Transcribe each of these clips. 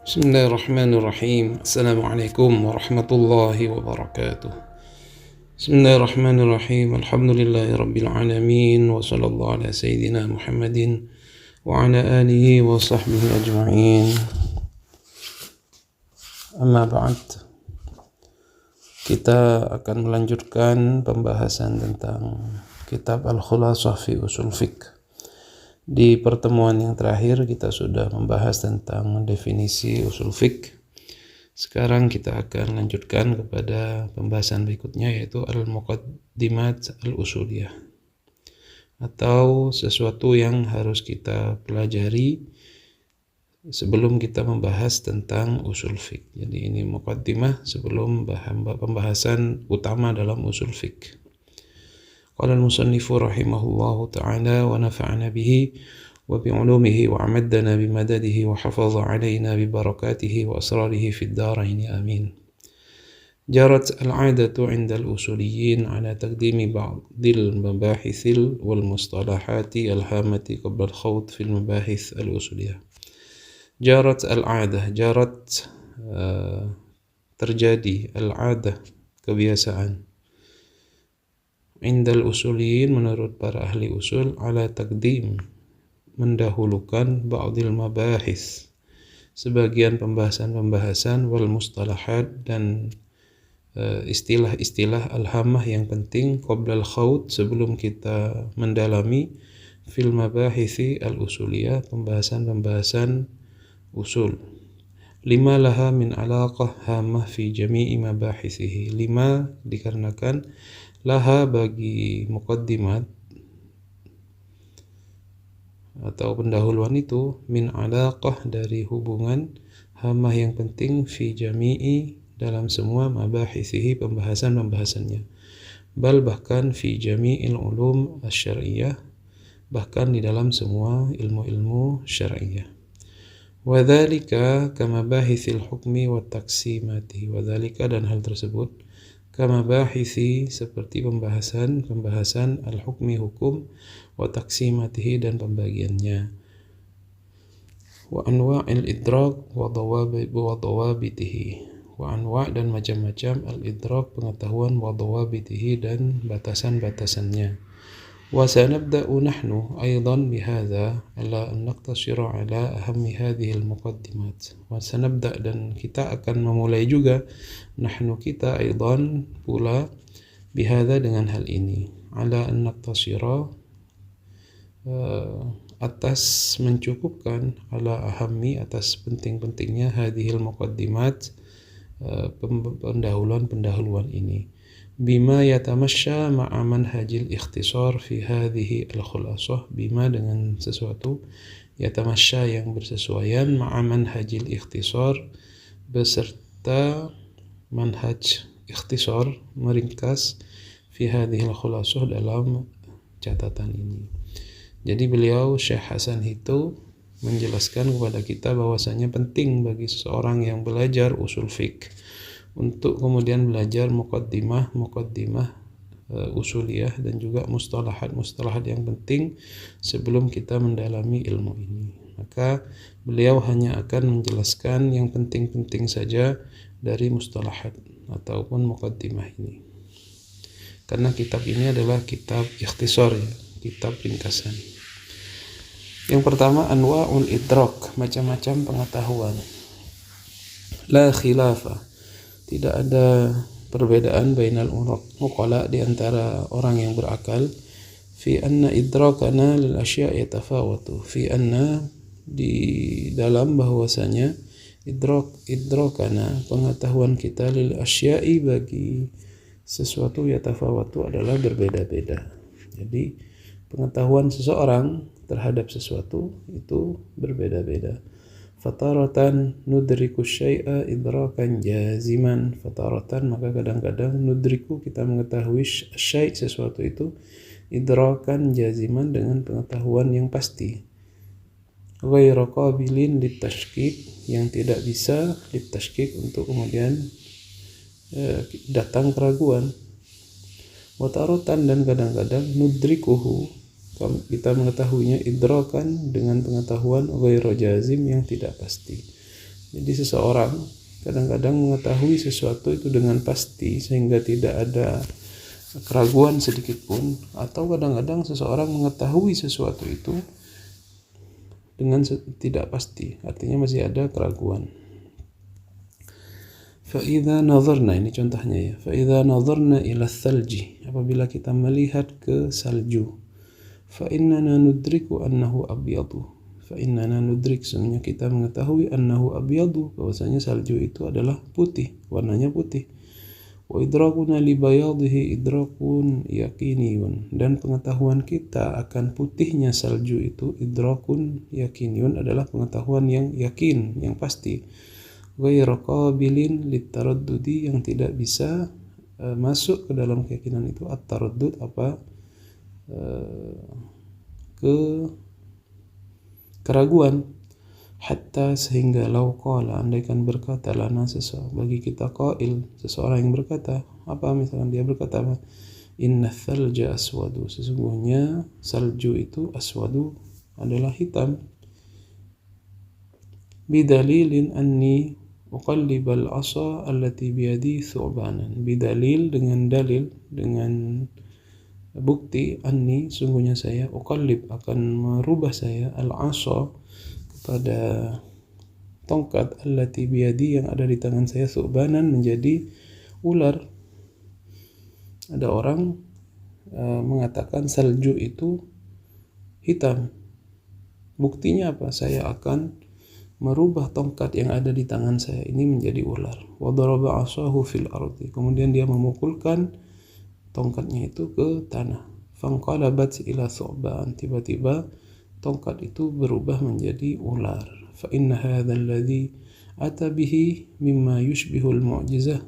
Bismillahirrahmanirrahim. Assalamualaikum warahmatullahi wabarakatuh. Bismillahirrahmanirrahim. Alhamdulillahirabbil alamin wa sallallahu ala sayyidina Muhammadin wa ala alihi wa sahbihi ajma'in. Amma ba'd. Kita akan melanjutkan pembahasan tentang kitab Al-Khulasah fi Usul Fiqh. Di pertemuan yang terakhir kita sudah membahas tentang definisi usul fiqh. Sekarang kita akan lanjutkan kepada pembahasan berikutnya, yaitu al-muqaddimat al-usuliyah, atau sesuatu yang harus kita pelajari sebelum kita membahas tentang usul fiqh. Jadi ini muqaddimah sebelum pembahasan utama dalam usul fiqh. Qala al-musannifu rahimahullahu ta'ala wa nafa'ana bihi wa bi'ulumihi wa amaddana bimadadihi wa hafaza alaina bibarakatihi wa asrarihi fid daraini amin. Jarat al-'adatu 'inda al-usuliyyin 'ala taqdimi ba'dil mabahithil wal mustalahati al-hamati qabla al-khawd fil mabahith al-usuliyah. Jarat al-'adah, terjadi, al-'adah, kebiasaan. Indal usuliyin, menurut para ahli usul, ala taqdim, mendahulukan ba'dil mabahis, sebagian pembahasan-pembahasan, wal mustalahat, dan istilah-istilah al-hamah yang penting, qoblal khawd, sebelum kita mendalami, fil mabahisi al-usuliyah, pembahasan-pembahasan usul. Lima laha min alaqah hamah fi jami'i mabahisihi. Lima dikarenakan laha, bagi muqaddimat atau pendahuluan itu, min alaqah, dari hubungan, hamah yang penting, fi jami'i, dalam semua, mabahisihi, pembahasan-pembahasannya, bal, bahkan, fi jami'il ulum asy-syar'iyyah, bahkan di dalam semua ilmu-ilmu syar'iyyah. Wa dzalika kama bahithil hukmi wa taqsimati. Wa dzalika, dan hal tersebut, kama bahisi, seperti pembahasan al-hukmi, hukum, wa taqsimatihi, dan pembagiannya, wa anwa'il idrak wa dawabitihi, wa anwa', dan macam-macam, al-idrak, pengetahuan, wa dawabitihi, dan batasan-batasannya. Wa sanabda'u nahnu aydan bihadza ala an naqtasira ala ahammi hadhihi al-muqaddimat. Wa sanabda', dan kita akan memulai juga, nahnu, kita, aydan, pula, bihadza, dengan hal ini, ala an naqtasira, atas mencukupkan, ala ahammi, atas penting-pentingnya, hadhihi al-muqaddimat, pendahuluan ini, bima yatamasya ma'a manhajil ikhtisar fi hadhihi al-khulasah, bima, dengan sesuatu, yatamasya, yang bersesuaian, ma'a manhajil ikhtisar, beserta manhaj ikhtisar, meringkas, fi hadhihi al-khulasah, dalam catatan ini. Jadi beliau, Syekh Hasan itu, menjelaskan kepada kita bahwasanya penting bagi seseorang yang belajar usul fiqh untuk kemudian belajar muqaddimah usuliyah, dan juga mustalahat yang penting sebelum kita mendalami ilmu ini. Maka beliau hanya akan menjelaskan yang penting-penting saja dari mustalahat ataupun muqaddimah ini, karena kitab ini adalah kitab ikhtisar, ya, kitab ringkasan. Yang pertama, anwa'ul idrak, macam-macam pengetahuan. La khilafa, tidak ada perbedaan bainal uqala, di antara orang yang berakal, fi anna idrakana lil asya' yatafawatu, fi anna, di dalam bahwasanya, idrakana, pengetahuan kita, lil asya'i, bagi sesuatu, yatafawatu, adalah berbeda-beda. Jadi pengetahuan seseorang terhadap sesuatu itu berbeda-beda. Fataratan nudriku syai'a idrakan jaziman. Fataratan, maka kadang-kadang, nudriku, kita mengetahui syai', sesuatu itu, idrakan jaziman, dengan pengetahuan yang pasti. Ghairu qabilin litashkik, yang tidak bisa litashkik, untuk kemudian datang keraguan. Wataratan, dan kadang-kadang, nudrikuhu, kita mengetahuinya, idrakan, dengan pengetahuan ghairu jazim, yang tidak pasti. Jadi seseorang kadang-kadang mengetahui sesuatu itu dengan pasti sehingga tidak ada keraguan sedikit pun, atau kadang-kadang seseorang mengetahui sesuatu itu dengan tidak pasti, artinya masih ada keraguan. Fa'idha nazarna, ini contohnya ya. Fa'idha nazarna ila thalji, apabila kita melihat ke salju. Fa'innana nudriku annahu abyadu. Fa'innana nudrik, sebenarnya kita mengetahui annahu abyadu, bahwasanya salju itu adalah putih, warnanya putih. Wa idrakuna li bayadihi idrakun yakiniyun, dan pengetahuan kita akan putihnya salju itu idrakun yakiniyun adalah pengetahuan yang yakin, yang pasti. Ghairu qabilin litaraddudi, yang tidak bisa masuk ke dalam keyakinan itu at-taraddud keraguan. Hatta, sehingga lau qala, andaikan berkata lana bagi kita qail, seseorang yang berkata apa, misalkan dia berkata apa, inna thalja aswadu, sesungguhnya salju itu aswadu adalah hitam, bidalilin anni uqallibal asa allati biyadi thu'banan, bidalil, dengan dalil, dengan bukti, anni, sungguhnya saya, uqallib, akan merubah saya, al-asa, pada tongkat, allati biyadi, yang ada di tangan saya, thu'banan, menjadi ular. Ada orang mengatakan salju itu hitam. Buktinya apa? Saya akan merubah tongkat yang ada di tangan saya ini menjadi ular. Wa daraba 'asahu fil ardi, kemudian dia memukulkan tongkatnya itu ke tanah. Fanqalabat ila thu'ban, tiba-tiba tongkat itu berubah menjadi ular. Fa inna hadzal ladzi ata bihi mimma yushbihul mu'jizah.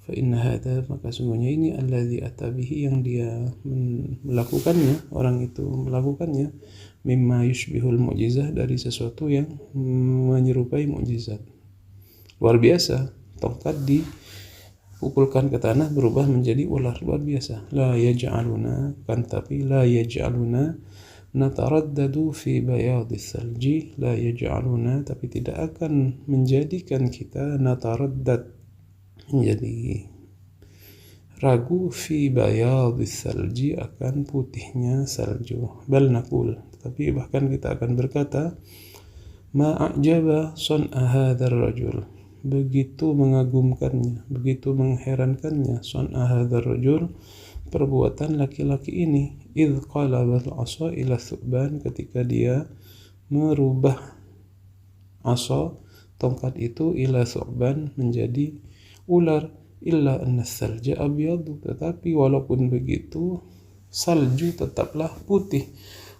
Fa inna hadza, maka sungguhnya ini alladzi ata bihi, yang dia melakukannya, orang itu melakukannya, mimma yushbihul mu'jizah, dari sesuatu yang menyerupai mukjizat. Luar biasa, tongkat dipukulkan ke tanah berubah menjadi ular, luar biasa. La yaj'aluna, kan tapi la yaj'aluna nataraddadu fi bayadis salji, la yaj'aluna, tapi tidak akan menjadikan kita nataraddad, menjadi ragu, fi bayadis salji, akan putihnya salju. Bal naqul, tapi bahkan kita akan berkata, ma a'jaba sun'a hadzal rajul, begitu mengagumkannya, begitu mengherankannya, sun'a hadzal rajul, perbuatan laki-laki ini, idh qalabal 'asa ila thu'ban, ketika dia merubah asa, tongkat itu, ila thu'ban, menjadi ular. Illa anna salja abyadu, tetapi walaupun begitu salju tetaplah putih.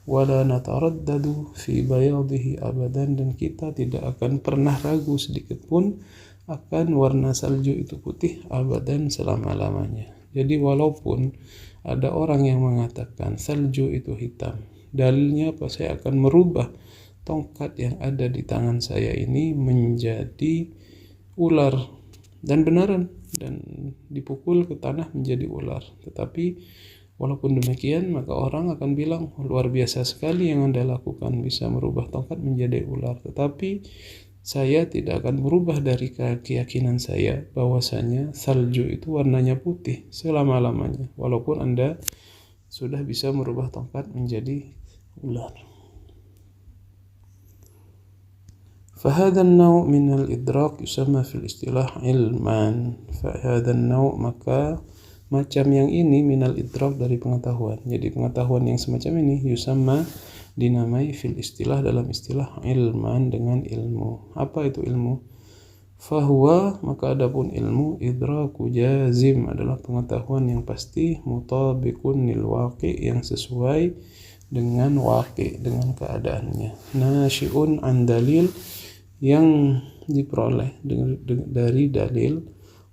Wala nataraddadu fi bayadihi abadan, dan kita tidak akan pernah ragu sedikit pun akan warna salju itu putih, abadan, selama-lamanya. Jadi walaupun ada orang yang mengatakan salju itu hitam, dalilnya apa? Saya akan merubah tongkat yang ada di tangan saya ini menjadi ular, dan benaran, dan dipukul ke tanah menjadi ular. Tetapi walaupun demikian, maka orang akan bilang, luar biasa sekali yang Anda lakukan, bisa merubah tongkat menjadi ular. Tetapi saya tidak akan berubah dari keyakinan saya bahwasanya salju itu warnanya putih selama-lamanya, walaupun Anda sudah bisa merubah tongkat menjadi ular. فهذا النوع من الإدراك يسمى في الاصطلاح علما. فهذا النوع, maka macam yang ini, minal idrak, dari pengetahuan. Jadi pengetahuan yang semacam ini yusamma, dinamai, fil istilah, dalam istilah, ilman, dengan ilmu. Apa itu ilmu? Fahuwa, maka adapun ilmu, idraku jazim, adalah pengetahuan yang pasti, mutabiqun lil waqi, yang sesuai dengan waqi, dengan keadaannya, nasyi'un an dalil, yang diperoleh dari dalil,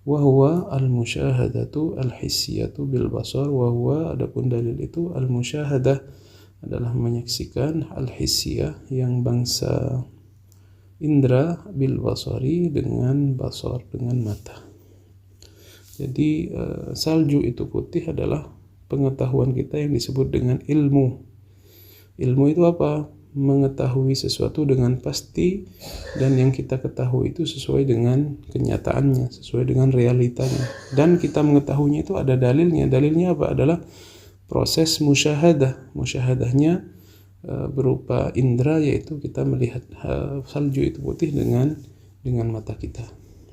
wahwa al-musyahadatu al-hissiyatu bil basar, wahwa, adapun dalil itu, al-musyahadah, adalah menyaksikan, al-hissiyah, yang bangsa indra, bil basari, dengan basar, dengan mata. Jadi salju itu putih adalah pengetahuan kita yang disebut dengan ilmu. Ilmu itu apa? mengetahui sesuatu dengan pasti dan yang kita ketahui itu sesuai dengan kenyataannya, sesuai dengan realitanya. Dan kita mengetahuinya itu ada dalilnya. Dalilnya apa? Adalah proses musyahadah. Musyahadahnya berupa indera, yaitu kita melihat salju itu putih dengan mata kita.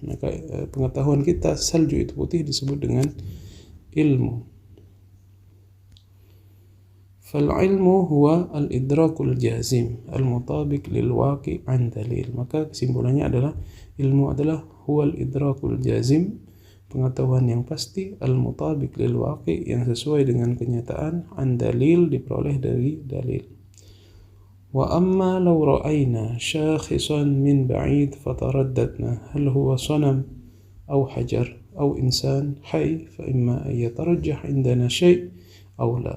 Maka pengetahuan kita salju itu putih disebut dengan ilmu. Fal-ilmu huwa al-idrakul jazim al-mutabiq lil waqi' an dalil. Maka kesimpulannya adalah ilmu adalah huwa al-idrakul jazim, pengetahuan yang pasti, al-mutabiq lil waqi', yang sesuai dengan kenyataan, an dalil, diperoleh dari dalil. Wa amma law ra'ayna syakhisan min ba'id fataraddadna hal huwa sanam aw hajar aw insan hayy fa imma an yatarajjah indana syai' aw la.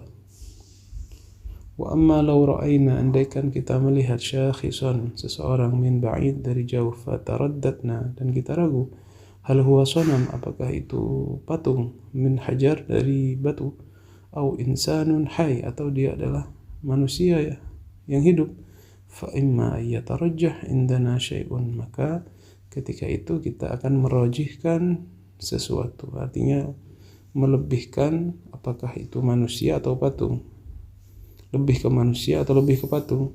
Wa amma law ra'ayna, andaikan kita melihat syakhisan, seseorang, min ba'id, dari jauh, fataraddadna, dan kita ragu, hal huwa sanam, apakah itu patung, min hajar, dari batu, au insanun hayy, atau dia adalah manusia yang hidup, fa imma yatarajjah indana syai'un, maka ketika itu kita akan merajihkan sesuatu, artinya melebihkan apakah itu manusia atau patung, lebih ke manusia atau lebih ke patung.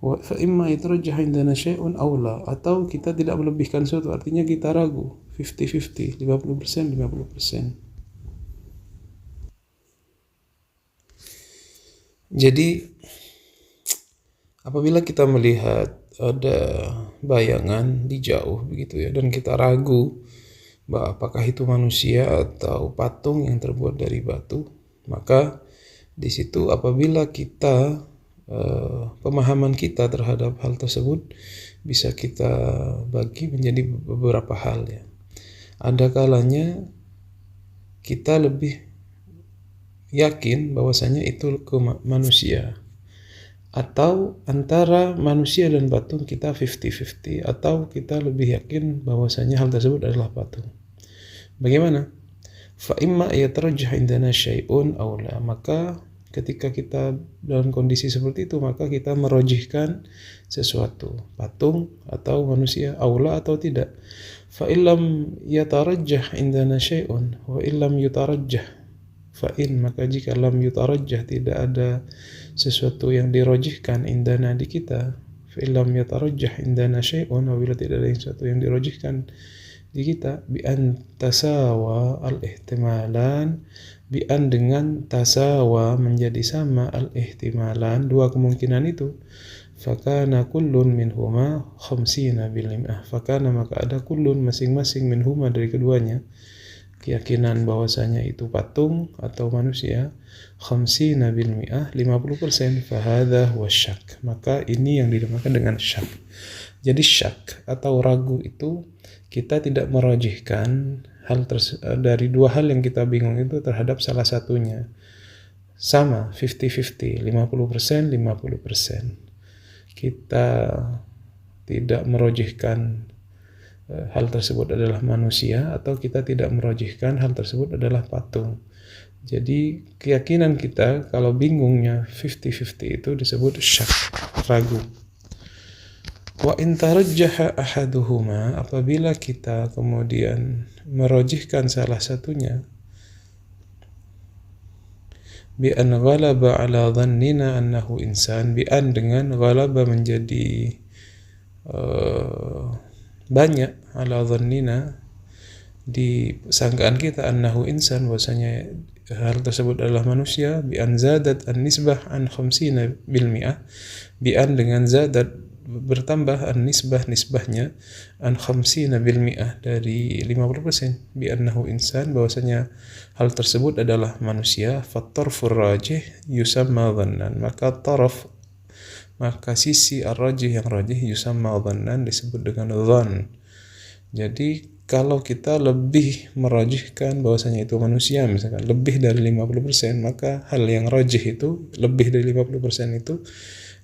Wa fa imma yatarajjah indana syai'un aw la, atau kita tidak melebihkan sesuatu, artinya kita ragu, 50-50, 50%, 50%. Jadi apabila kita melihat ada bayangan di jauh begitu ya, dan kita ragu bahwa apakah itu manusia atau patung yang terbuat dari batu, maka di situ apabila kita pemahaman kita terhadap hal tersebut bisa kita bagi menjadi beberapa hal ya. Ada kalanya kita lebih yakin bahwasanya itu manusia, atau antara manusia dan patung kita 50-50, atau kita lebih yakin bahwasanya hal tersebut adalah patung. Bagaimana? Fa imma yatarajjah indana syai'un aw la, maka ketika kita dalam kondisi seperti itu, maka kita merojihkan sesuatu, patung atau manusia, aula atau tidak. Fa illam yatarajjah indana syai'un wa illam yutarajjah fa in, maka jika lam yutarajjah, tidak ada sesuatu yang dirojihkan, indana, di kita, fa illam yatarajjah indana syai'un, apabila tidak ada sesuatu yang dirojihkan di kita, bi an tasawa al-ihtimalan, bi an, dengan tasawa, menjadi sama, al-ihtimalan, dua kemungkinan itu, fakana kullun minhuma khamsina bil mi'ah, fakana, maka ada kullun, masing-masing, minhuma, dari keduanya, keyakinan bahwasanya itu patung atau manusia, khamsina bil mi'ah, 50%, fahadha huwa syak, maka ini yang dinamakan dengan syak. Jadi syak atau ragu itu kita tidak merajihkan hal dari dua hal yang kita bingung itu terhadap salah satunya. Sama, 50-50, 50%, 50%. Kita tidak merajihkan hal tersebut adalah manusia, atau kita tidak merajihkan hal tersebut adalah patung. Jadi keyakinan kita kalau bingungnya 50-50 itu disebut syak, ragu. Wa in tarajjaha ahaduhuma, apabila kita kemudian merojihkan salah satunya, bi an ghalaba ala dhannina annahu insan, bi an, dengan ghalaba, menjadi banyak, ala dhannina, di sangkaan kita, annahu insan, bahwasanya hal tersebut adalah manusia, bi an zadat an nisbah an 50 bil mi'ah, bi an, dengan zadat, bertambah, an nisbah, nisbahnya, an 50 bil mi'ah, dari 50%, bi annahu insan, bahwasanya hal tersebut adalah manusia, fattarfur rajih yusamma dhannan, maka taraf, maka sisi ar-rajih, yang rajih, yusamma dhannan, disebut dengan dhan. Jadi kalau kita lebih merajihkan bahwasanya itu manusia, misalkan lebih dari 50%, maka hal yang rajih itu, lebih dari 50% itu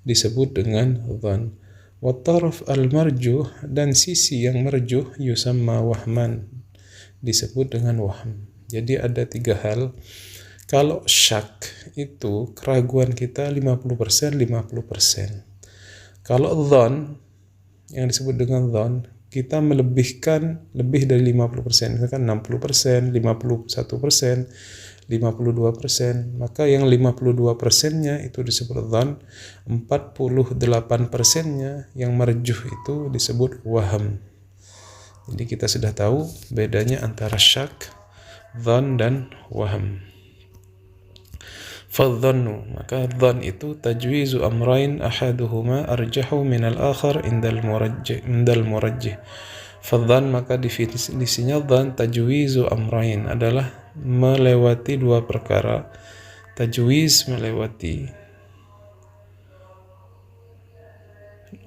disebut dengan dhan. Wa taraf al-marjuh, dan sisi yang marjuh, yusamma wahman, disebut dengan wahm. Jadi ada tiga hal. Kalau syak itu keraguan kita 50%, 50%. Kalau dhon, yang disebut dengan dhon, kita melebihkan lebih dari 50%, misalkan 60%, 51%, 52%, maka yang 52%-nya itu disebut dhon, 48%-nya yang marjuh itu disebut waham. Jadi kita sudah tahu bedanya antara syak, dhon, dan waham. Fadhannu, maka dhan itu tajwizu amrain ahaduhuma arjahu minal akhar indal murajjih. Fadhan, maka definisinya dhan tajwizu amrain adalah melewati dua perkara. Tajwiz melewati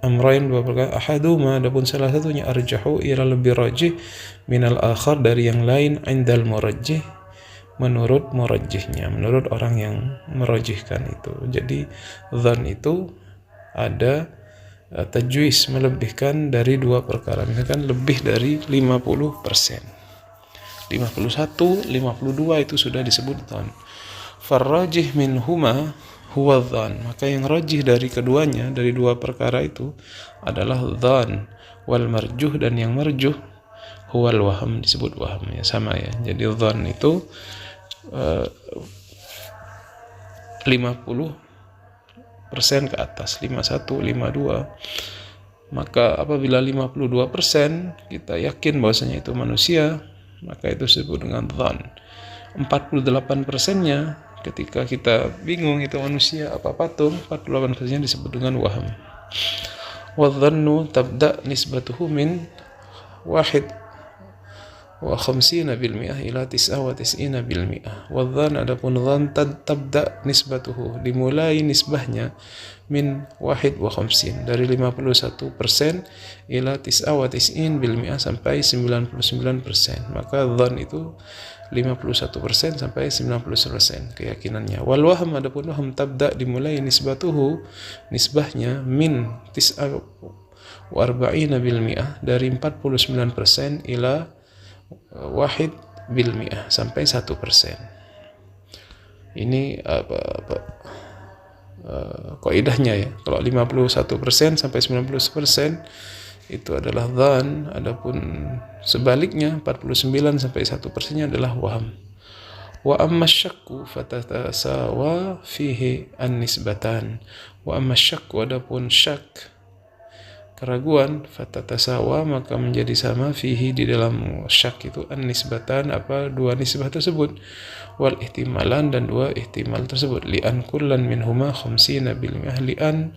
amrain dua perkara, ahaduhuma adapun salah satunya arjahu ia lebih rajih minal akhar dari yang lain indal murajjih menurut murajjihnya, menurut orang yang merajihkan itu. Jadi dhan itu ada tajwiz melebihkan dari dua perkara, misalkan lebih dari 50%, 51, 52 itu sudah disebut dhan. Farrajih minhuma huwa dhan, maka yang rajih dari keduanya, dari dua perkara itu adalah dhan. Wal marjuh, dan yang marjuh huwal waham, disebut waham, ya sama ya. Jadi dhan itu 50% ke atas, 51, 52. Maka apabila 52% kita yakin bahwasanya itu manusia, maka itu disebut dengan dhan. 48%-nya ketika kita bingung itu manusia apa patung, 48%-nya disebut dengan waham. Wa dhannu tabda nisbatuhu min 51% ila 99%. Wa dhan, adapun dhan tabda nisbatuhu dimulai nisbahnya min 51, dari 51% ila 99% sampai 99%. Maka dhan itu 51% sampai 90% keyakinannya. Wal waham, adapun waham tabda dimulai nisbatuhu nisbahnya min 49% dari 49% ila 1% sampai 1%. Ini kaidahnya ya. Kalau 51% sampai 90% itu adalah dhan, adapun sebaliknya 49 sampai 1%-nya adalah waham. Wa amma syakku fatatasawa fihi an-nisbatan. Wa amma syakku, adapun syak, keraguan, fatatasawa, maka menjadi sama, fihi, di dalam syak itu, an-nisbatan, apa, dua nisbah tersebut, wal ihtimalan, dan dua ihtimal tersebut. Li'an kullan minhuma 50%, li'an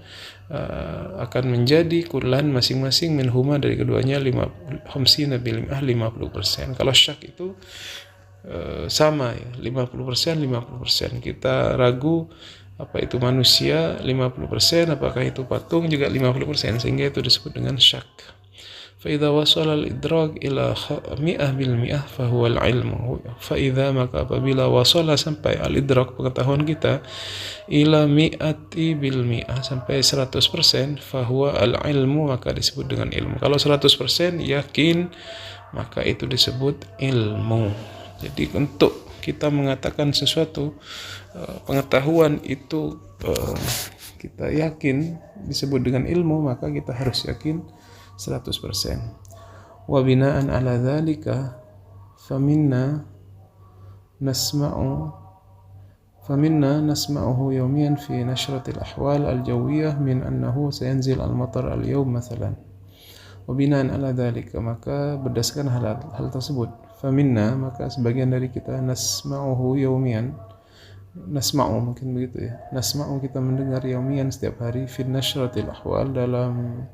akan menjadi kullan masing-masing minhuma dari keduanya 50%. Kalau syak itu sama ya, 50%, 50%. Kita ragu apa itu manusia 50%, apakah itu patung juga 50%, sehingga itu disebut dengan syak. Fa idza wasala al-idrak ila 100% fa huwa al-ilmu. Fa idza, maka apabila wasala, sampai al-idrak, pengetahuan kita, ila 100% sampai 100%, fa huwa al-ilmu, maka disebut dengan ilmu. Kalau 100% yakin, maka itu disebut ilmu. Jadi untuk kita mengatakan sesuatu pengetahuan itu kita yakin disebut dengan ilmu, maka kita harus yakin 100%. Wa bina'an ala dzalika faminna nasma'uhu yawmiyan fi nashratil ahwal al-jawiyyah min annahu sayanzil al-matar al-yawm mathalan. Wa bina'an ala dzalika, maka berdasarkan hal tersebut, faminna, maka sebagian dari kita, nasma'uhu yawmiyan, nasma'u mungkin begitu ya, nasma'u, kita mendengar, yawmiyan, setiap hari, fi nashratil ahwal, dalam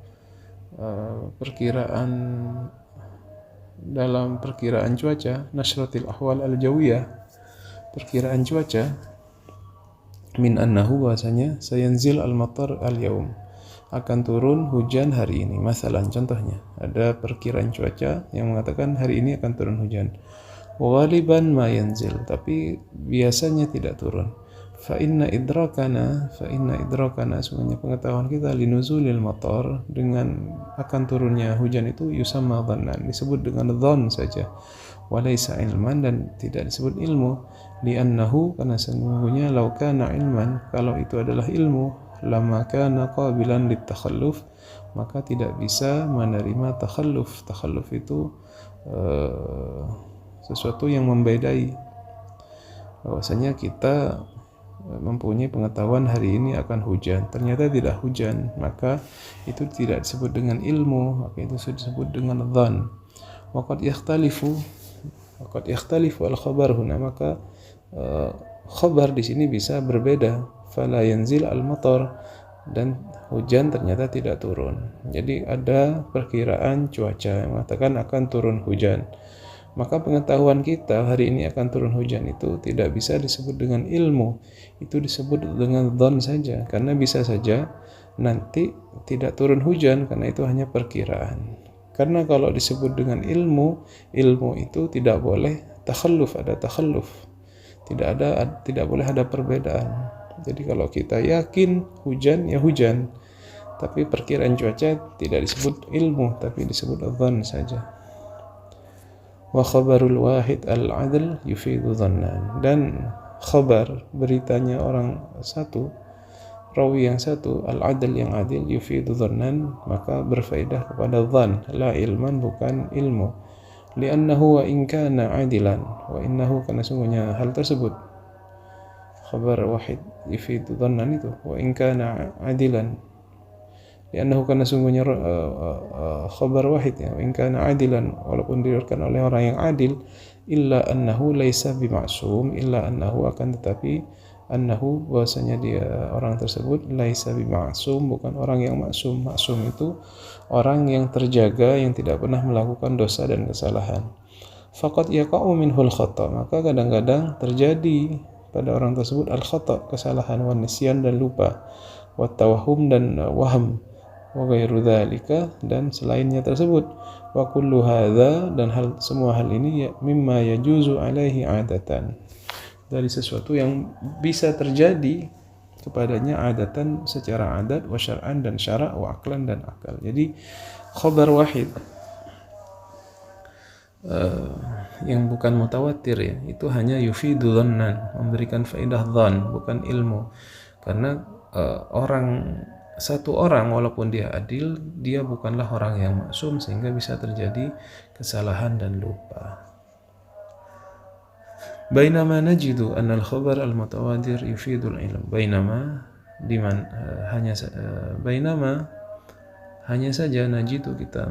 perkiraan cuaca, nashratil ahwal al-jawiyah, perkiraan cuaca, min annahu, bahasanya, sayanzil al-matar al-yawm, akan turun hujan hari ini. Masalan, contohnya, ada perkiraan cuaca yang mengatakan hari ini akan turun hujan. Ghaliban ma yanzil, tapi biasanya tidak turun. fa inna idrakana semuanya pengetahuan kita linuzulil matar dengan akan turunnya hujan itu yusamma dhannan, disebut dengan dhann saja, walaysa ilman, dan tidak disebut ilmu, li'annahu, karena sesungguhnya law kana ilman, kalau itu adalah ilmu, lama kana qabilan litakhalluf, maka tidak bisa menerima takhalluf. Takhalluf itu sesuatu yang membedai, bahwasanya kita mempunyai pengetahuan hari ini akan hujan, ternyata tidak hujan, maka itu tidak disebut dengan ilmu, maka itu disebut dengan dhann. Waqad yakhtalifu al-khabar huna, maka khabar di sini bisa berbeda. Fala yanzil al-matar, dan hujan ternyata tidak turun. Jadi ada perkiraan cuaca yang mengatakan akan turun hujan, maka pengetahuan kita hari ini akan turun hujan itu tidak bisa disebut dengan ilmu, itu disebut dengan dhann saja, karena bisa saja nanti tidak turun hujan, karena itu hanya perkiraan. Karena kalau disebut dengan ilmu itu tidak boleh takhalluf, ada takhalluf, tidak boleh ada perbedaan. Jadi kalau kita yakin hujan, ya hujan, tapi perkiraan cuaca tidak disebut ilmu, tapi disebut dhann saja. Wa khabarul wahid al-adl yufidu dhannan, dan khabar, beritanya orang satu, rawi yang satu, al-adl yang adil, yufidu dhannan, maka berfaedah kepada dhann, la ilman, bukan ilmu. Li'annahu wa in kana adilan, wa innahu, karena sungguhnya hal tersebut, khabar wahid yufidu dhannan itu, wa in kana adilan, li'annahu, karena sungguhnya khabar wahid ya, in kana adilan, walaupun diriwayatkan oleh orang yang adil, illa annahu laisa bima'sum, illa annahu, akan tetapi, annahu, bahwasanya dia orang tersebut, laisa bima'sum, bukan orang yang maksum. Maksum itu orang yang terjaga, yang tidak pernah melakukan dosa dan kesalahan. Faqad yaqa'u minhul khata', maka kadang-kadang terjadi pada orang tersebut al-khata', kesalahan, wa nisyan, dan lupa, wa tawahum, dan waham, wa ghairu dzalika, dan selainnya tersebut, wa kullu hadza, dan semua hal ini, mimma yajuzu alaihi adatan, dari sesuatu yang bisa terjadi kepadanya adatan, secara adat, wa syar'an, dan syara', wa aqlan, dan akal. Jadi khabar wahid yang bukan mutawatir ya, itu hanya yufidu dhannan, memberikan faedah dhann, bukan ilmu. Karena satu orang walaupun dia adil, dia bukanlah orang yang maksum, sehingga bisa terjadi kesalahan dan lupa. Bainama najidu anna al-khabar al-mutawatir yufidul ilm. Bainama, hanya saja najidu, kita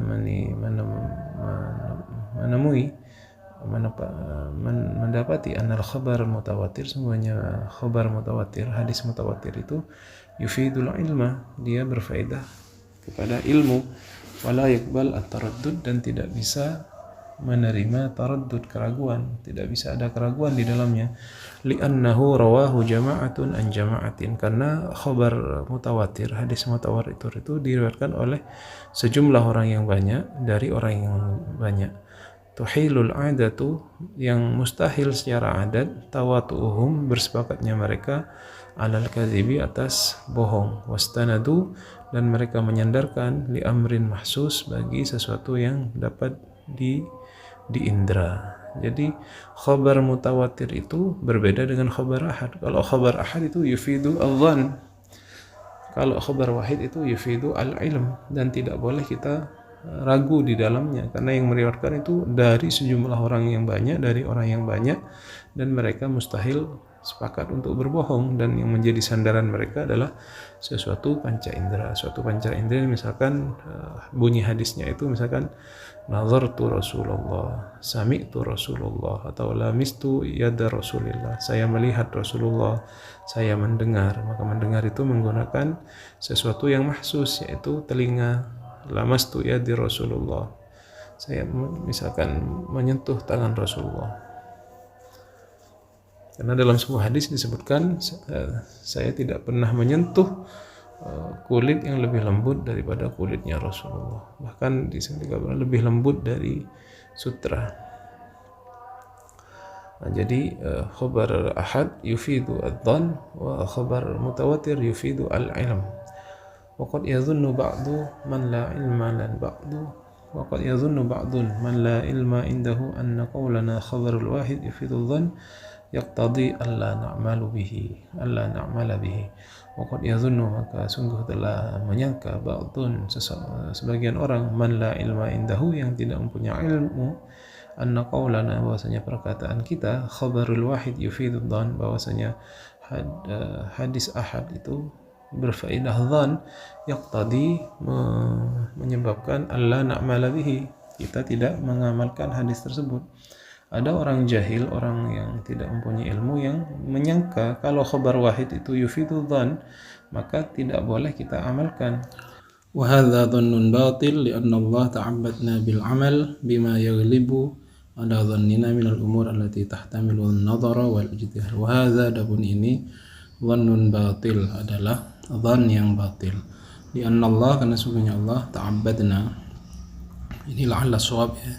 mendapati anal khabar mutawatir, semuanya khabar mutawatir, hadis mutawatir itu yufidul ilma, dia berfaedah kepada ilmu, wala yaqbal at-taraddud, dan tidak bisa menerima taraddud, keraguan, tidak bisa ada keraguan di dalamnya. Li'annahu rawahu jama'atun an jama'atin, karena khabar mutawatir, hadis mutawatir itu diriwayatkan oleh sejumlah orang yang banyak dari orang yang banyak. Tuhilul adatu, yang mustahil secara adat, tawatu'uhum, bersepakatnya mereka, alal kadhibi, atas bohong, wastanadu, dan mereka menyandarkan, li amrin mahsus, bagi sesuatu yang dapat diindra. Jadi khabar mutawatir itu berbeda dengan khabar ahad. Kalau khabar ahad itu yufidu al-dhann, kalau khabar wahid itu yufidu al-ilm, dan tidak boleh kita ragu di dalamnya, karena yang meriwayatkan itu dari sejumlah orang yang banyak, dan mereka mustahil sepakat untuk berbohong, dan yang menjadi sandaran mereka adalah sesuatu panca indera. Suatu panca indera, misalkan bunyi hadisnya itu misalkan nazartu Rasulullah, sami'tu Rasulullah, atau lamistu yada Rasulillah, saya melihat Rasulullah, saya mendengar. Maka mendengar itu menggunakan sesuatu yang mahsus, yaitu telinga. Lamastu yadi Rasulullah, saya misalkan menyentuh tangan Rasulullah, karena dalam sebuah hadis disebutkan, saya tidak pernah menyentuh kulit yang lebih lembut daripada kulitnya Rasulullah, bahkan disebutkan lebih lembut dari sutra. Jadi khabar ahad yufidu ad-dhann wa khabar mutawatir yufidu al-ilm. Wa qad yadhunnu ba'du man la ilma lan ba'du wa qad yadhunnu ba'dun man la ilma indahu anna qawlana khabarul wahid yufidu ad-dhann yaqtadi alla na'mala bihi. Wa qad yadhunnu, maka sungguh telah menyangka ba'dun sebagian orang man la ilma indahu yang tidak mempunyai ilmu anna qawlana bahwasanya perkataan kita khabarul wahid yufidu dhann bahwasanya hadis ahad itu berfaedah dhann yaqtadi menyebabkan alla na'mala bihi, kita tidak mengamalkan hadis tersebut. Ada orang jahil, orang yang tidak mempunyai ilmu yang menyangka kalau khabar wahid itu yufidu dhann maka tidak boleh kita amalkan. Wa hadza dhannun batil li'anna Allah ta'abbadna bil amal bima yaghlibu ala dhannina minal umur allati tahtamilu an-nadhara wal ijtihad. Wa hadza, adapun ini, dhannun batil adalah dhann yang batil. Li'anna Allah, karena sungguhnya Allah, ta'abbadna, ini la'alla shawab ya,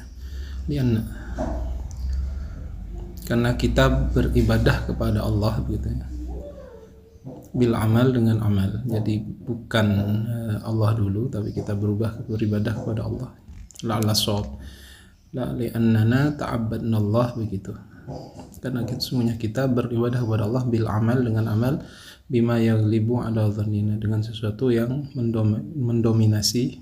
karena kita beribadah kepada Allah begitu ya, bil amal, dengan amal. Jadi bukan Allah dulu, tapi kita beribadah kepada Allah. La'alla shawab, la li'annana ta'abbadna Allah, begitu. Karena sesungguhnya kita beribadah kepada Allah bil amal, dengan amal, bima yaghlibu ala dhannina, dengan sesuatu yang mendominasi,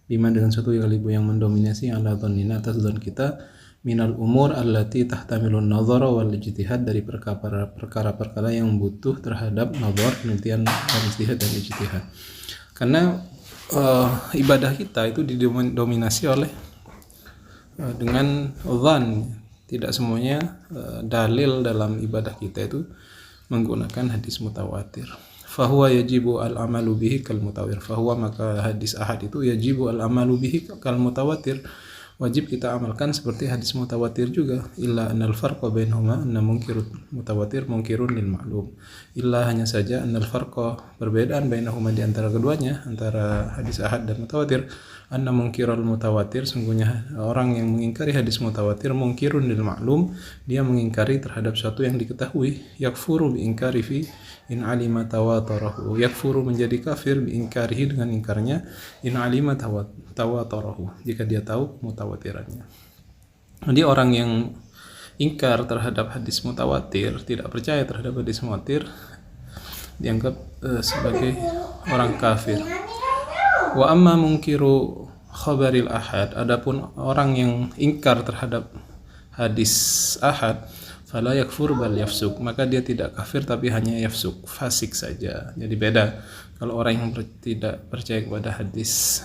bima, dengan sesuatu yang mendominasi ala dhannina, atas dhon kita, minal umur allati tahtamilun nadhara wal ijtihad, dari perkara-perkara yang butuh terhadap nadhar, penelitian, dan ijtihad dan ijtihad. Karena ibadah kita itu didominasi oleh dengan dhann. Tidak semuanya dalil dalam ibadah kita itu menggunakan hadis mutawatir. Fahuwa yajibu al-amalu bihi kal mutawatir. Fahuwa, maka hadis ahad itu yajibu al-amalu bihi kal mutawatir, wajib kita amalkan seperti hadis mutawatir juga. Illa annal farqa bainahuma anna munkirut mutawatir munkirun lil ma'lum. Illa, hanya saja, annal farqa, perbedaan, bainahuma, di antara keduanya, antara hadis ahad dan mutawatir, anna munkirul mutawatir, sungguhnya orang yang mengingkari hadis mutawatir, munkirun lil ma'lum, dia mengingkari terhadap sesuatu yang diketahui. Yakfuru bi inkari fi in alima tawatarahu. Yakfuru, menjadi kafir, bi inkarihi, dengan ingkarnya, in alima tawatarahu, jika dia tahu mutawatirannya. Jadi orang yang ingkar terhadap hadis mutawatir, tidak percaya terhadap hadis mutawatir, dianggap sebagai orang kafir. Wa amma munkiru khabaril ahad, adapun orang yang ingkar terhadap hadis ahad, fala yakfur bal yafsuk, maka dia tidak kafir tapi hanya yafsuk, fasik saja. Jadi beda. Kalau orang yang tidak percaya kepada hadis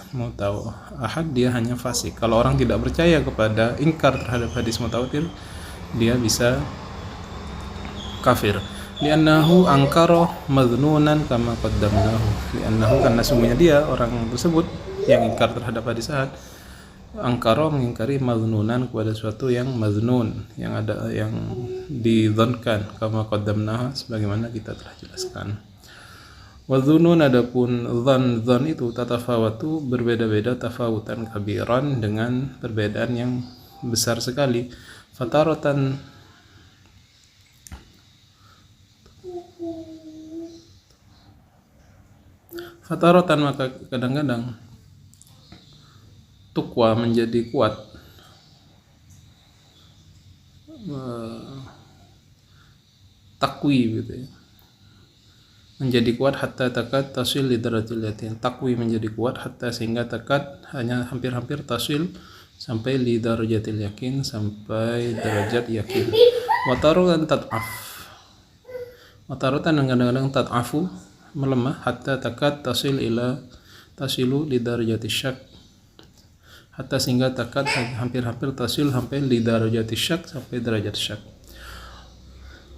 ahad, dia hanya fasik. Kalau orang tidak percaya kepada, ingkar terhadap hadis mutawatir, dia bisa kafir. Li'annahu angkara madhnunan kama qaddamnahu. Li'annahu, karena sungguhnya dia, orang tersebut yang ingkar terhadap hadis ahad, angkara, mengingkari, madhnunan, kepada sesuatu yang madhnun, yang ada, yang didhonkan, kama qaddamnahu, sebagaimana kita telah jelaskan. Wa dhunun, adapun dhan itu tatafawatu, berbeda-beda, tafawutan kabiran, dengan perbedaan yang besar sekali. Fataratan maka kadang-kadang tukwa, menjadi kuat, takwi gitu ya, menjadi kuat, hatta takad tasil li darajatil yakin. Takwi, menjadi kuat, hatta, sehingga, takad, hanya hampir-hampir, tasil, sampai li darajatil yakin, sampai derajat yakin. Watarutan tad'af, watarutan kadang-kadang tad'afu, melemah, hatta takad tasilu li darajati syak, hatta, sehingga, takad, hampir-hampir, tasil, sampai li darajati syak, sampai derajat syak.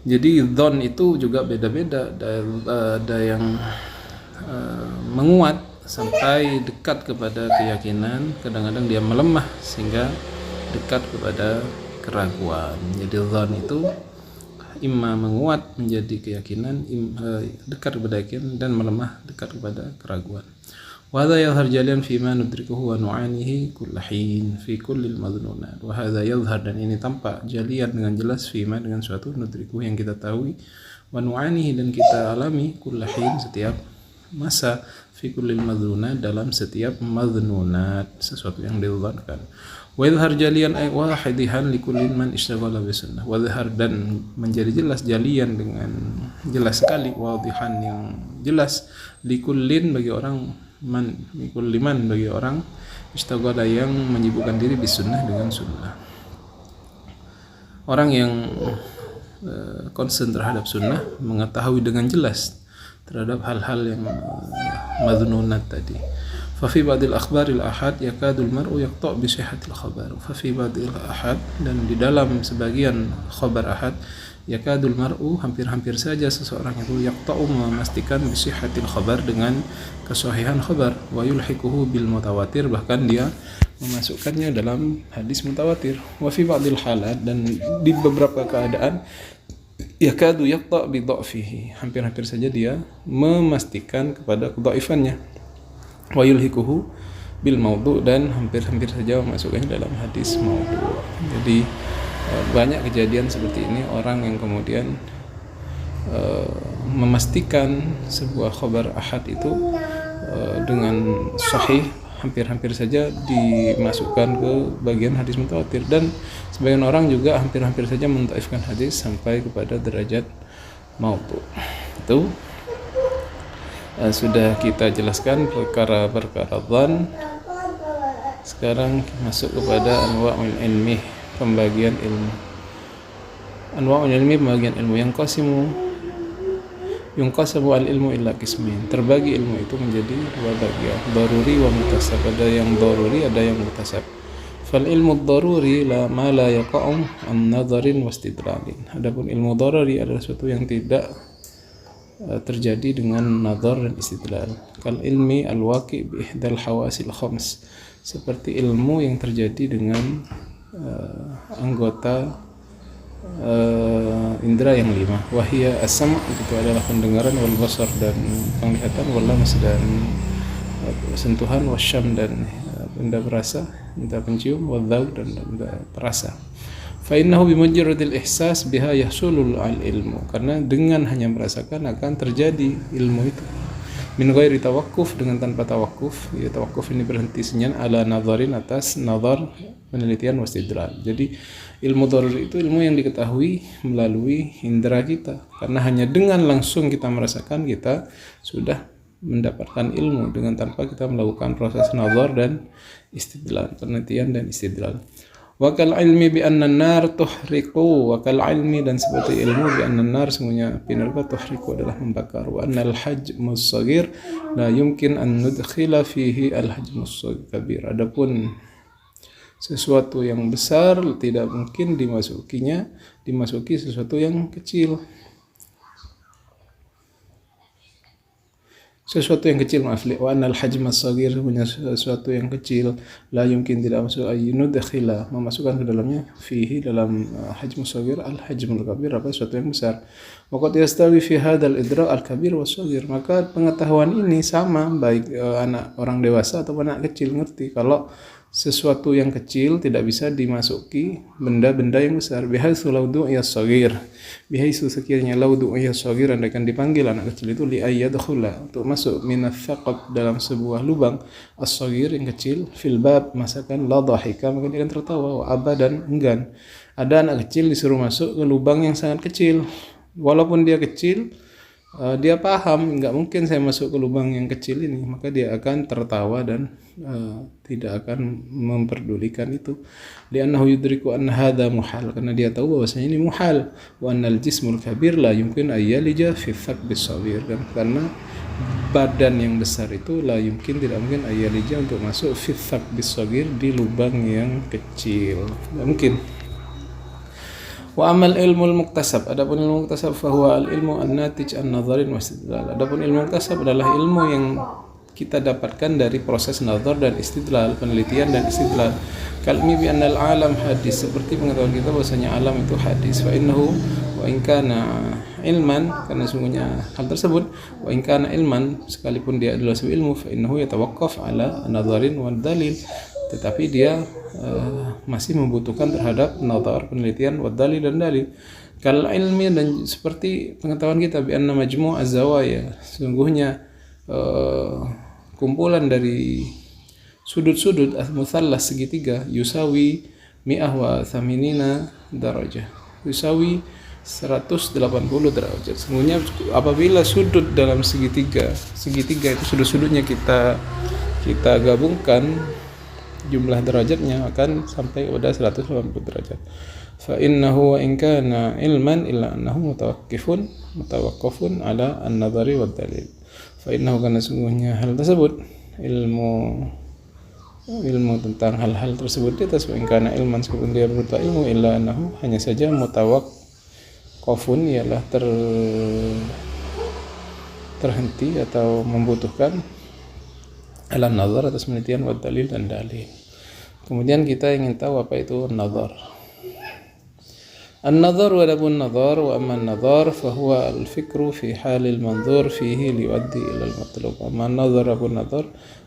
Jadi dhon itu juga beda-beda. Ada yang menguat sampai dekat kepada keyakinan, kadang-kadang dia melemah sehingga dekat kepada keraguan. Jadi dhon itu imma menguat menjadi keyakinan, dekat kepada keyakinan, dan melemah dekat kepada keraguan. وهذا يظهر جليا فيما ندركه ونعانيه كل حين في كل المظنونات. وهذا يظهر, dan ini tampak jalian dengan jelas, fima dengan suatu, nudrikuhu yang kita tahu, wa nu'anihi dan kita alami, kulla hin setiap masa, fi kullil madhunat dalam setiap madhunat, sesuatu yang didhannkan. Wa yadhhar jalian ay wahidihan li kullin man ishtaghala bi sunnah. Wa yadhhar, dan menjadi jelas, jalian dengan jelas sekali, wadihan yang jelas, li kullin bagi orang, man li kulli man bagi orang, ishtaghala yang menyibukkan diri bi sunnah dengan sunnah. Orang yang konsen terhadap sunnah mengetahui dengan jelas terhadap hal-hal yang madhununat tadi. Fafi ba'dil akhbaril ahad yakadul mar'u yaqta' bi sihhatil khabar. Fafi ba'dil ahad, dan di dalam sebagian khabar ahad, yakadul mar'u hampir-hampir saja seseorang itu yaqta'u memastikan bi sihhatil khabar dengan kesahihan khabar, wa yulhiquhu bil mutawatir, bahkan dia memasukkannya dalam hadis mutawatir. Wa fi ba'dil halat, dan di beberapa keadaan yakadu yaqta' bi dha'fihi, hampir-hampir saja dia memastikan kepada kedhaifannya. Wa yulhiquhu bil maudhu, dan hampir-hampir saja memasukkannya dalam hadis maudhu. Jadi banyak kejadian seperti ini, orang yang kemudian memastikan sebuah khabar ahad itu dengan sahih, hampir-hampir saja dimasukkan ke bagian hadis mutawatir, dan sebagian orang juga hampir-hampir saja mentaifkan hadis sampai kepada derajat maudhu. Itu sudah kita jelaskan perkara-perkara dhann. Sekarang masuk kepada anwa'ul ilmi, pembagian ilmu. Anwa'ul ilmi, pembagian ilmu. Yang yunqasamu al-ilmu illa qismain. Terbagi ilmu itu menjadi dua bagian, daruri wa muktasab. Ada yang daruri, ada yang muktasab. Fal ilmu daruri la ma la yaqa'u an nadharin wa istidlalin. Adapun ilmu daruri adalah sesuatu yang tidak terjadi dengan nazar dan istidlal. Kal ilmi al-waqi bi ihdal hawasil khams, seperti ilmu yang terjadi dengan anggota indera yang 5. Wahia as-sam', itu adalah pendengaran, wal basar dan penglihatan, wal lams dan sentuhan, wasyam dan benda berasa, benda pencium, wal dzauq dan benda perasa. Fa innahu bimujarradil ihsas biha yahsulul ilmu, karena dengan hanya merasakan akan terjadi ilmu itu. Min ghairi tawakkuf, dengan tanpa tawakkuf. Ya, tawakkuf ini berhenti senyap, ala nadharin, atas nazar, penelitian, wastidlal. Jadi ilmu daruri itu ilmu yang diketahui melalui indera kita, karena hanya dengan langsung kita merasakan kita sudah mendapatkan ilmu, dengan tanpa kita melakukan proses nazar dan istidlal, penelitian dan istidlal. Wa kal ilmi bi anna an-nar tuhriqu, wa kal ilmi, dan seperti ilmu, bi anna an-nar, sungguhnya api neraka, tuhriqu adalah membakar, wa anna al-hajmus shaghir la yumkin an nudkhila fihi al-hajmus kabir. Adapun sesuatu yang besar tidak mungkin dimasuki sesuatu yang kecil. Sesuatu yang kecil, maaf, wa anal hajma as-saghir, punya sesuatu yang kecil, la yumkin, tidak masuk, ayunu dakhila, memasukkan ke dalamnya, fihi, dalam hajmu as-saghir, al-hajmul kabir, apa, sesuatu yang besar. Wa qad yastawi fi hadzal idrak al-kabir was-saghir, maka pengetahuan ini sama baik anak orang dewasa atau anak kecil ngerti kalau sesuatu yang kecil tidak bisa dimasuki benda-benda yang besar. Bihaitsu law du'iya as-saghir, bihaitsu sekiranya law du'iya as-saghir, andaikan dipanggil anak kecil itu li ayyadkhula, untuk masuk minats-saqab, dalam sebuah lubang, as-saghir yang kecil, fil bab, masakan, la dhahika, maka dia akan tertawa, wa abadan, enggan. Ada anak kecil disuruh masuk ke lubang yang sangat kecil, walaupun dia kecil, dia paham nggak mungkin saya masuk ke lubang yang kecil ini, maka dia akan tertawa dan tidak akan memperdulikan itu. Li'annahu yudriku anna hadza muhal, karena dia tahu bahwasanya ini muhal. Wa annal jismul kabir la yumkin ayyalija fi thaqbis shaghir, karena badan yang besar itu la yumkin, tidak mungkin, ayyalija, untuk masuk fi thaqbis shaghir, di lubang yang kecil, tidak mungkin. Wa amal ilmu al-muktasab, adapun ilmu muktasab, fa huwa al-ilmu an-natij an-nadharin wa istidlal. Adapun ilmu muktasab adalah ilmu yang kita dapatkan dari proses nazar dan istidlal, penelitian dan istidlal. kalmi bi annal alam hadis, seperti pengetahuan kita bahwasanya alam itu hadis. Fa innahu wa in kana ilman, karena sungguhnya hal tersebut, wa in kana ilman, sekalipun dia adalah sebuah ilmu, fa innahu yatawaqqaf ala nadharin wa dalil, tetapi dia masih membutuhkan terhadap nazar, penelitian, wa dalil, dan dalil. Kal ilmi, dan seperti pengetahuan kita bi anna majmu' az-zawaya, sungguhnya kumpulan dari sudut-sudut al-muthallas, segitiga, yusawi mi'ah wa thaminina darajah, yusawi 180 derajat. Sungguhnya apabila sudut dalam segitiga itu sudut-sudutnya kita gabungkan, jumlah derajatnya akan sampai pada 180 derajat. Fa innahu wa in kana ilman illa annahu mutawaqqifun ala an-nadhari wad dalil. Fa innahu, karena sungguhnya hal tersebut ilmu tentang hal-hal tersebut di atas, wa in kana ilman, sekalipun dia berupa ilmu, illa annahu, hanya saja mutawaqqifun, ialah terhenti atau membutuhkan ala nazar, atas penelitian, wa dalil, dan dalil. Kemudian kita ingin tahu apa itu nazar. An-nazar, wa adapun nazar, wa amma an-nazar fa huwa al-fikru fi halil manzur fihi liwaddi ila al-matlub. Amma an-nazar, adapun nazar,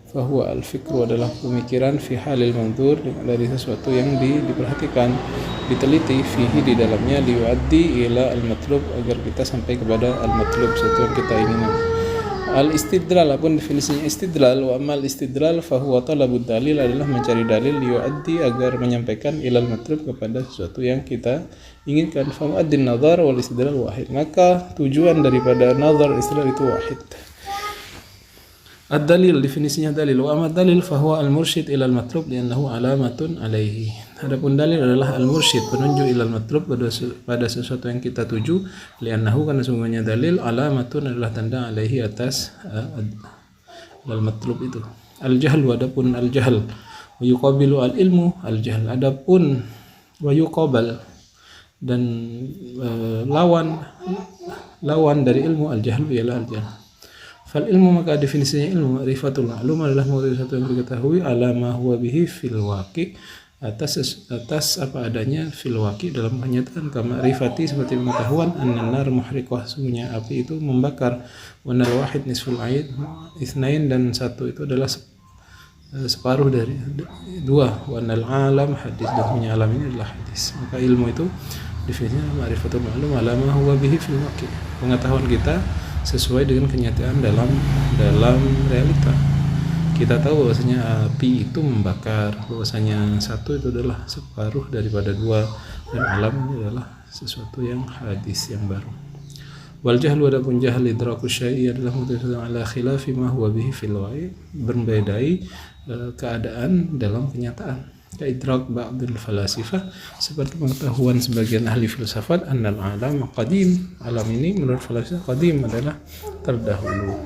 fa huwa al-fikru, adalah pemikiran, fi halil manzur, dari sesuatu yang diperhatikan, diteliti, fihi, di dalamnya, liwaddi ila al-matlub, agar kita sampai kepada al-matlub, sesuatu yang kita inginkan. Al-istidlal, apun definisinya istidlal, wa amal istidlal fa huwa talabud dalil, adalah mencari dalil, yuaddi, agar menyampaikan, ilal matlub, kepada sesuatu yang kita inginkan. Fa muaddin nazar wal istidlal wahid, maka tujuan daripada nazar istidlal itu wahid. Ad-dalil, definisinya dalil, wa amal dalil fa huwa al-mursyid ilal matlub li'annahu alamatun alaihi. Adapun dalil adalah al-mursyid, penunjuk, ilal matlub, pada sesuatu yang kita tuju, li'annahu, karena sungguhnya dalil, alamatun, adalah tanda, alaihi, atas al-matlub itu. Al-jahl, adapun al-jahl, wa yuqabilu al-ilmu al-jahl, adapun wa yuqabal, dan lawan dari ilmu al-jahl ialah al-jahl. Fal ilmu, maka definisinya ilmu, ma'rifatul ma'lum, adalah mengetahui sesuatu yang diketahui, ala ma huwa bihi fil waqi, atas apa adanya, fil waqi, dalam kenyataan, kama rifati, seperti pengetahuan, an-nar muhriqah, sungguhnya api itu membakar, wa nal wahid nisful aid itsnain, dan satu itu adalah separuh dari dua, wa nal alam hadis, dan punya alam ini adalah hadis. Maka ilmu itu definisinya ma'rifatul ma'lum ala ma huwa bihi fil waqi, pengetahuan kita sesuai dengan kenyataan dalam realita. Kita tahu bahwasanya api itu membakar, bahwasanya satu itu adalah separuh daripada dua, dan alam ini adalah sesuatu yang hadis, yang baru. Wal jahlu, adapun jahal, idraku syai', adalah mengetahui ala khilafi ma huwa bihi fil wa'i, berbedai keadaan dalam kenyataan. Kaidrak ba'dul falasifah, seperti pengetahuan sebagian ahli filsafat, annal alam qadim, alam ini menurut falasifah qadim, adalah terdahulu.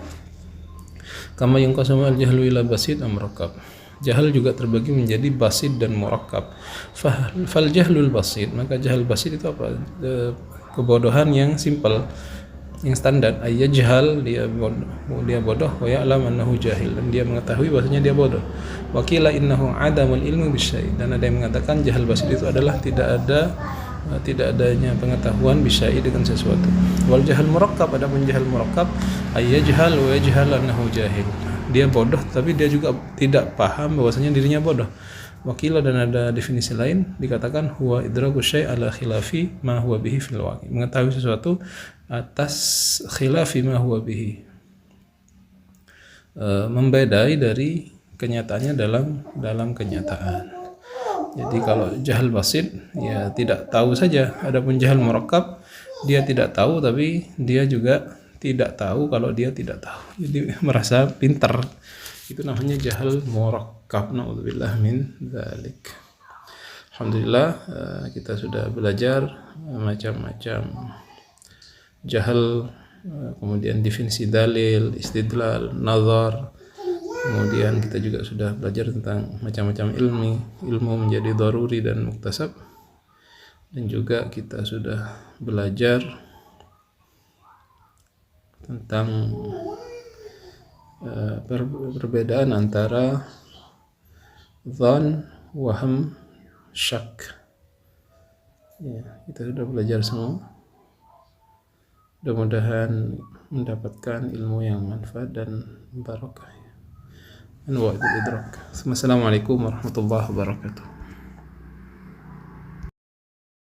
Kama yunqasamu al-jahlu ila basid amrakab, jahal juga terbagi menjadi basid dan murakkab. Fal jahlul basid, maka jahal basid itu apa? Kebodohan yang simpel, yang standar. Ayyajhal, dia bodoh, wa ya'lam annahu jahil, dan dia mengetahui bahwasanya dia bodoh. Wakila innahu adamul ilmu bisyai', dan ada yang mengatakan jahal basid itu adalah tidak adanya pengetahuan bisyai' dengan sesuatu. Wal jahal murakkab, adapun jahal murakkab, ayyajhal wa yajhal annahu jahil, dia bodoh tapi dia juga tidak paham bahwasanya dirinya bodoh. Wakila, dan ada definisi lain, dikatakan huwa idraku syai' ala khilafi ma huwa bihi fil waqi, mengetahui sesuatu atas khilafi ma huwa bihi, membedai dari kenyataannya dalam kenyataan. Jadi kalau jahal basid, ya tidak tahu saja. Adapun jahal murakkab, dia tidak tahu tapi dia juga tidak tahu kalau dia tidak tahu, jadi merasa pintar. Itu namanya jahal murakkab. Na'udzubillah min dzalik. Alhamdulillah, kita sudah belajar macam-macam jahal, kemudian definisi dalil, istidlal, nazar. Kemudian kita juga sudah belajar tentang macam-macam ilmu menjadi daruri dan muktasab. Dan juga kita sudah belajar tentang perbedaan antara dhan, waham, syak. Ya, kita sudah belajar semua. Mudah-mudahan mendapatkan ilmu yang manfaat dan barakah. Anwa'ul idrak. Assalamualaikum warahmatullahi wabarakatuh.